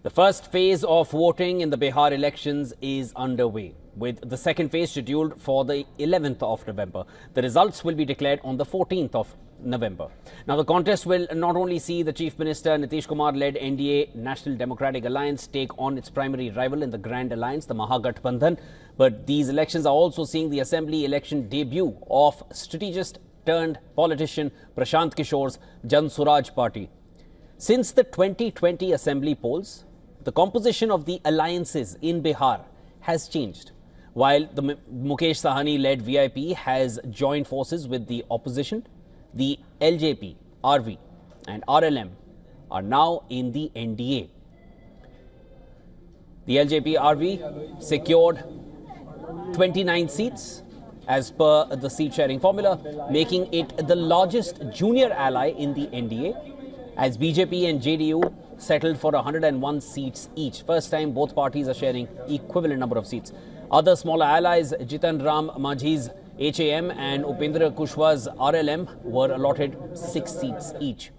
The first phase of voting in the Bihar elections is underway, with the second phase scheduled for the 11th of November. The results will be declared on the 14th of November. Now, the contest will not only see the Chief Minister Nitish Kumar-led NDA National Democratic Alliance take on its primary rival in the Grand Alliance, the Mahagathbandhan, but these elections are also seeing the Assembly election debut of strategist turned politician Prashant Kishore's Jan Suraj party. Since the 2020 Assembly polls, the composition of the alliances in Bihar has changed. While the Mukesh Sahani-led VIP has joined forces with the opposition, the LJP, RV and RLM are now in the NDA. The LJP RV secured 29 seats as per the seat sharing formula, making it the largest junior ally in the NDA, as BJP and JDU settled for 101 seats each. First time both parties are sharing equivalent number of seats. Other smaller allies, Jitan Ram Majhi's HAM and Upendra Kushwa's RLM, were allotted 6 seats each.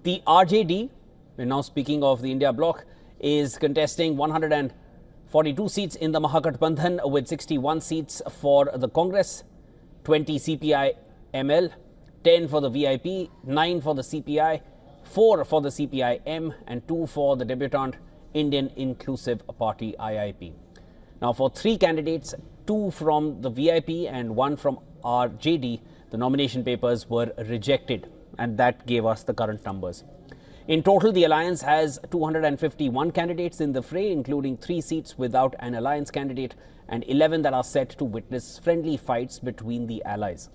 The RJD, we're now speaking of the India bloc, is contesting 142 seats in the Mahagathbandhan with 61 seats for the Congress, 20 CPI ML, 10 for the VIP, 9 for the CPI, 4 for the CPI-M and 2 for the debutant Indian Inclusive Party IIP. Now, for 3 candidates, 2 from the VIP and 1 from RJD, the nomination papers were rejected, and that gave us the current numbers. In total, the alliance has 251 candidates in the fray, including 3 seats without an alliance candidate and 11 that are set to witness friendly fights between the allies.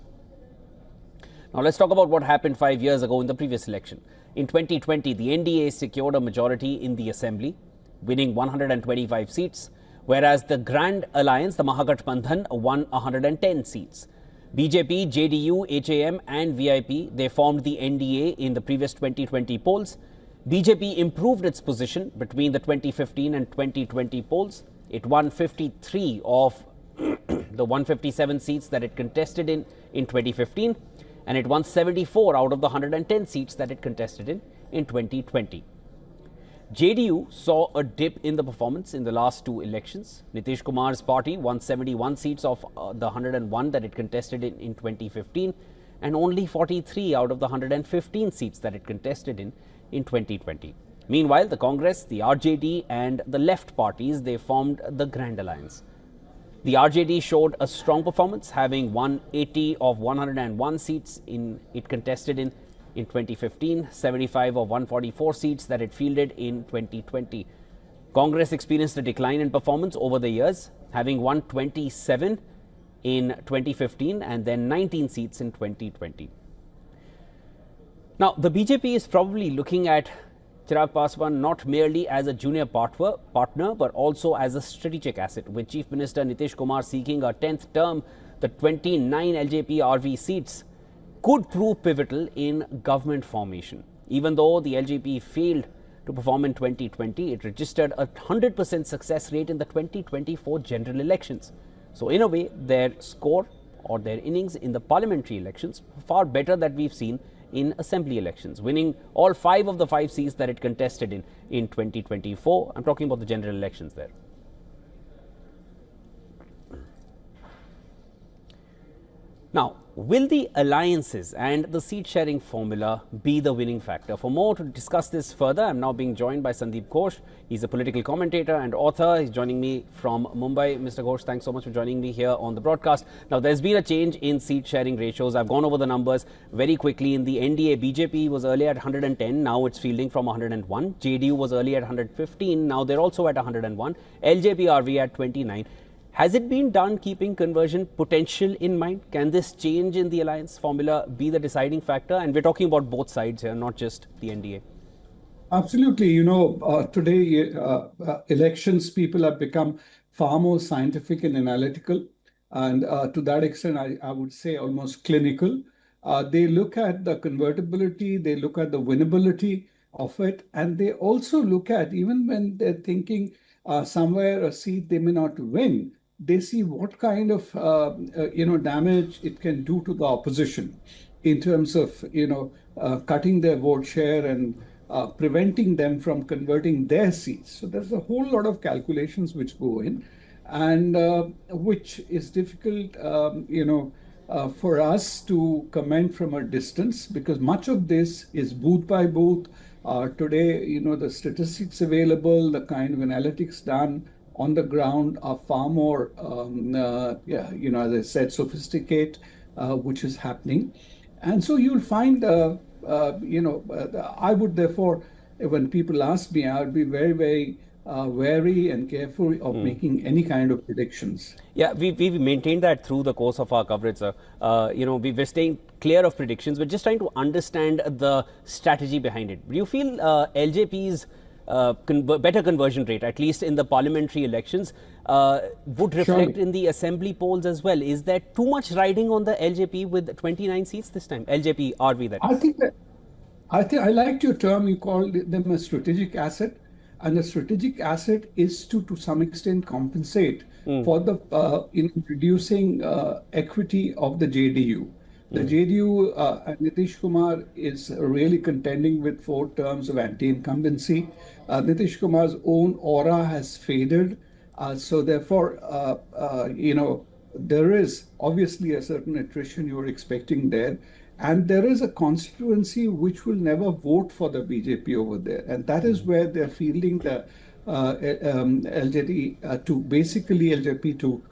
Now, let's talk about what happened 5 years ago in the previous election. In 2020, the NDA secured a majority in the Assembly, winning 125 seats, whereas the Grand Alliance, the Mahagathbandhan, won 110 seats. BJP, JDU, HAM and VIP, they formed the NDA in the previous 2020 polls. BJP improved its position between the 2015 and 2020 polls. It won 53 of the 157 seats that it contested in 2015. And it won 74 out of the 110 seats that it contested in 2020. JDU saw a dip in the performance in the last 2 elections. Nitish Kumar's party won 71 seats of the 101 that it contested in 2015 and only 43 out of the 115 seats that it contested in 2020. Meanwhile, the Congress, the RJD and the left parties, they formed the Grand Alliance. The RJD showed a strong performance, having won 80 of 101 seats it contested in 2015, 75 of 144 seats that it fielded in 2020. Congress experienced a decline in performance over the years, having won 27 in 2015 and then 19 seats in 2020. Now, the BJP is probably looking at Chirag Paswan not merely as a junior partner, but also as a strategic asset. With Chief Minister Nitish Kumar seeking a 10th term, the 29 LJP RV seats could prove pivotal in government formation. Even though the LJP failed to perform in 2020, it registered a 100% success rate in the 2024 general elections. So, in a way, their score or their innings in the parliamentary elections far better than we've seen in assembly elections, winning all 5 of the 5 seats that it contested in 2024. I'm talking about the general elections there. Now, will the alliances and the seat sharing formula be the winning factor? For more to discuss this further, I'm now being joined by Sandeep Ghosh. He's a political commentator and author. He's joining me from Mumbai. Mr. Ghosh, thanks so much for joining me here on the broadcast. Now, there's been a change in seat sharing ratios. I've gone over the numbers very quickly. In the NDA, BJP was earlier at 110. Now it's fielding from 101. JDU was earlier at 115. Now they're also at 101. LJP RV at 29. Has it been done keeping conversion potential in mind? Can this change in the alliance formula be the deciding factor? And we're talking about both sides here, not just the NDA. Absolutely. Today, elections, people have become far more scientific and analytical. And to that extent, I would say almost clinical. They look at the convertibility, they look at the winnability of it. And they also look at, even when they're thinking somewhere a seat they may not win, they see what kind of damage it can do to the opposition in terms of cutting their vote share and preventing them from converting their seats. So there's a whole lot of calculations which go in, and which is difficult, for us to comment from a distance, because much of this is booth by booth. Today, the statistics available, the kind of analytics done on the ground are far more, as I said, sophisticated, which is happening. And so you'll find, I would therefore, when people ask me, I would be very, very wary and careful of making any kind of predictions. Yeah, we've maintained that through the course of our coverage, sir. We're staying clear of predictions. We're just trying to understand the strategy behind it. Do you feel LJP's better conversion rate, at least in the parliamentary elections, would reflect in the assembly polls as well? Is there too much riding on the LJP with 29 seats this time? LJP, RV, that is. I think I liked your term. You called them a strategic asset. And the strategic asset is to some extent compensate for the in reducing equity of the JDU. The JDU, Nitish Kumar is really contending with 4 terms of anti-incumbency. Nitish Kumar's own aura has faded. So therefore, there is obviously a certain attrition you're expecting there. And there is a constituency which will never vote for the BJP over there. And that is where they're fielding the LJP to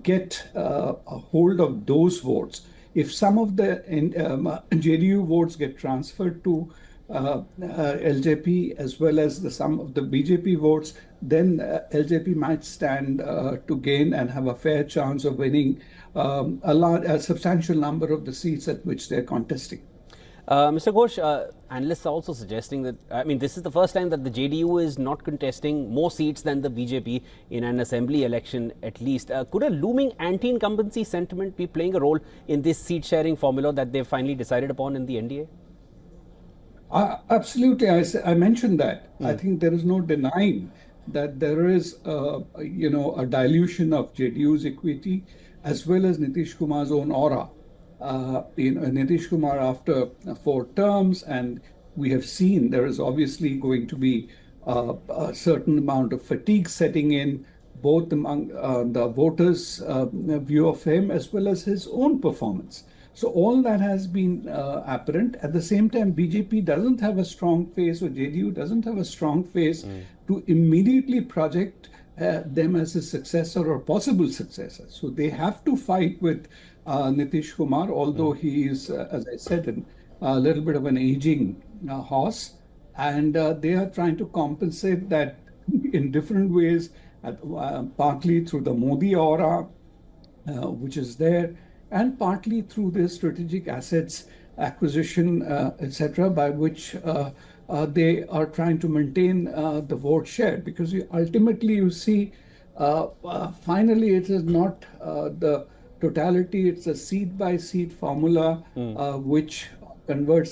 get a hold of those votes. If some of the JDU votes get transferred to LJP as well as some of the BJP votes, then LJP might stand to gain and have a fair chance of winning a substantial number of the seats at which they're contesting. Mr. Ghosh, analysts are also suggesting that, this is the first time that the JDU is not contesting more seats than the BJP in an assembly election, at least. Could a looming anti-incumbency sentiment be playing a role in this seat-sharing formula that they've finally decided upon in the NDA? Absolutely. I mentioned that. I think there is no denying that there is, a dilution of JDU's equity as well as Nitish Kumar's own aura. Nitish Kumar after 4 terms, and we have seen there is obviously going to be a certain amount of fatigue setting in, both among the voters' view of him as well as his own performance. So all that has been apparent. At the same time, BJP doesn't have a strong face, or JDU doesn't have a strong face to immediately project them as a successor or possible successor. So they have to fight with Nitish Kumar, although he is, as I said, a little bit of an aging horse. And they are trying to compensate that in different ways, partly through the Modi aura, which is there, and partly through the strategic assets acquisition, etc., by which they are trying to maintain the vote share. Because ultimately you see, finally it is not the totality, it's a seat-by-seat formula which converts,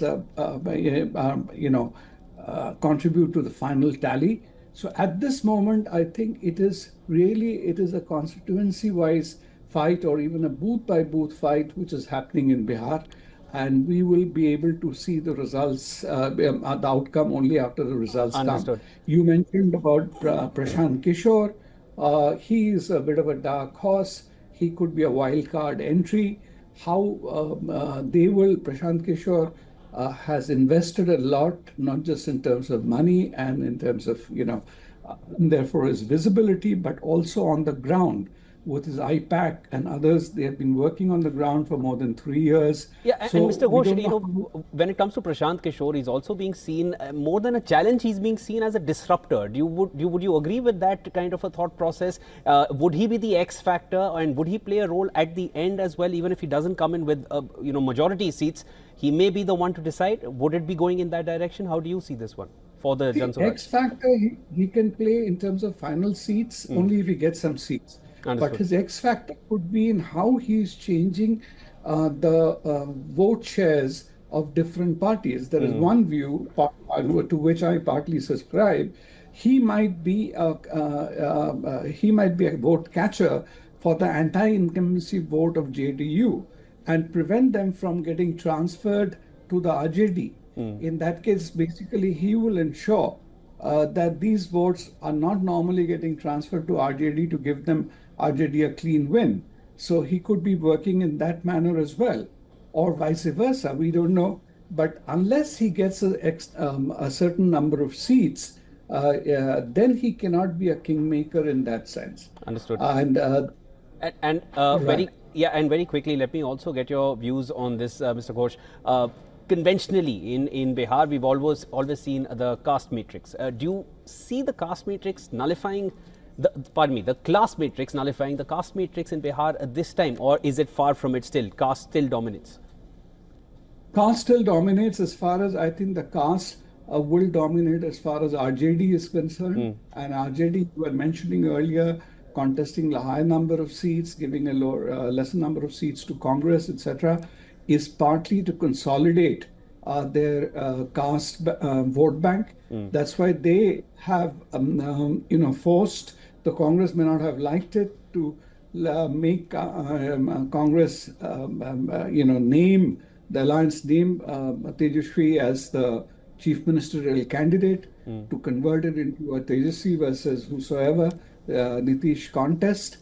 contribute to the final tally. So at this moment, I think it is a constituency-wise fight, or even a booth-by-booth fight, which is happening in Bihar. And we will be able to see the results, the outcome only after the results come. You mentioned about Prashant Kishore. He is a bit of a dark horse. He could be a wild card entry. How Prashant Kishore has invested a lot, not just in terms of money and in terms of, therefore his visibility, but also on the ground. With his IPAC and others, they have been working on the ground for more than 3 years. Yeah, and Mr. Ghosh, when it comes to Prashant Kishore, he's also being seen, more than a challenge, he's being seen as a disruptor. Would you agree with that kind of a thought process? Would he be the X factor, and would he play a role at the end as well, even if he doesn't come in with majority seats? He may be the one to decide. Would it be going in that direction? How do you see this one for the Jan Swaraj? X factor, he can play in terms of final seats only if he gets some seats. Understood. But his X factor could be in how he's changing the vote shares of different parties. There is one view to which I partly subscribe. He might be a vote catcher for the anti-incumbency vote of JDU and prevent them from getting transferred to the RJD. In that case, basically, he will ensure that these votes are not normally getting transferred to RJD to give them RJD a clean win. So he could be working in that manner as well, or vice versa. We don't know. But unless he gets a certain number of seats, then he cannot be a kingmaker in that sense. Understood. And right. Very quickly, let me also get your views on this, Mr. Ghosh. Conventionally, in Bihar, we've always seen the caste matrix. Do you see the caste matrix nullifying the class matrix nullifying the caste matrix in Bihar at this time, or is it far from it still? Caste still dominates? Caste still dominates as far as I think the caste will dominate as far as RJD is concerned. And RJD, you were mentioning earlier, contesting a high number of seats, giving a lesser number of seats to Congress, etc., is partly to consolidate their caste vote bank. That's why they have, forced, the Congress may not have liked it, to make Congress, name the alliance name Tejashwi as the chief ministerial candidate, to convert it into a Tejaswi versus whosoever Nitish contest.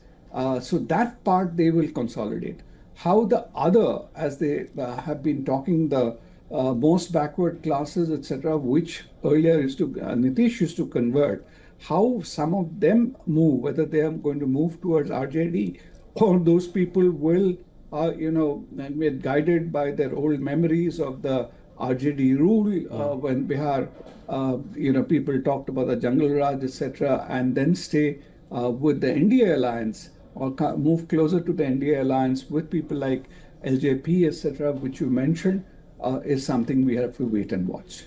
So that part they will consolidate. How the other, as they have been talking, the most backward classes, etc., which earlier Nitish used to convert, how some of them move, whether they are going to move towards RJD or those people will, guided by their old memories of the RJD rule when Bihar, people talked about the Jungle Raj, etc., and then stay with the NDA alliance or move closer to the NDA alliance with people like LJP, etc., which you mentioned, is something we have to wait and watch.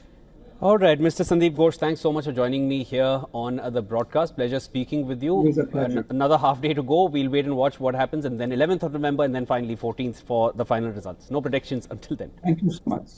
All right, Mr. Sandeep Ghosh, thanks so much for joining me here on the broadcast. Pleasure speaking with you. It was a pleasure. Another half day to go. We'll wait and watch what happens, and then 11th of November, and then finally 14th for the final results. No predictions until then. Thank you so much.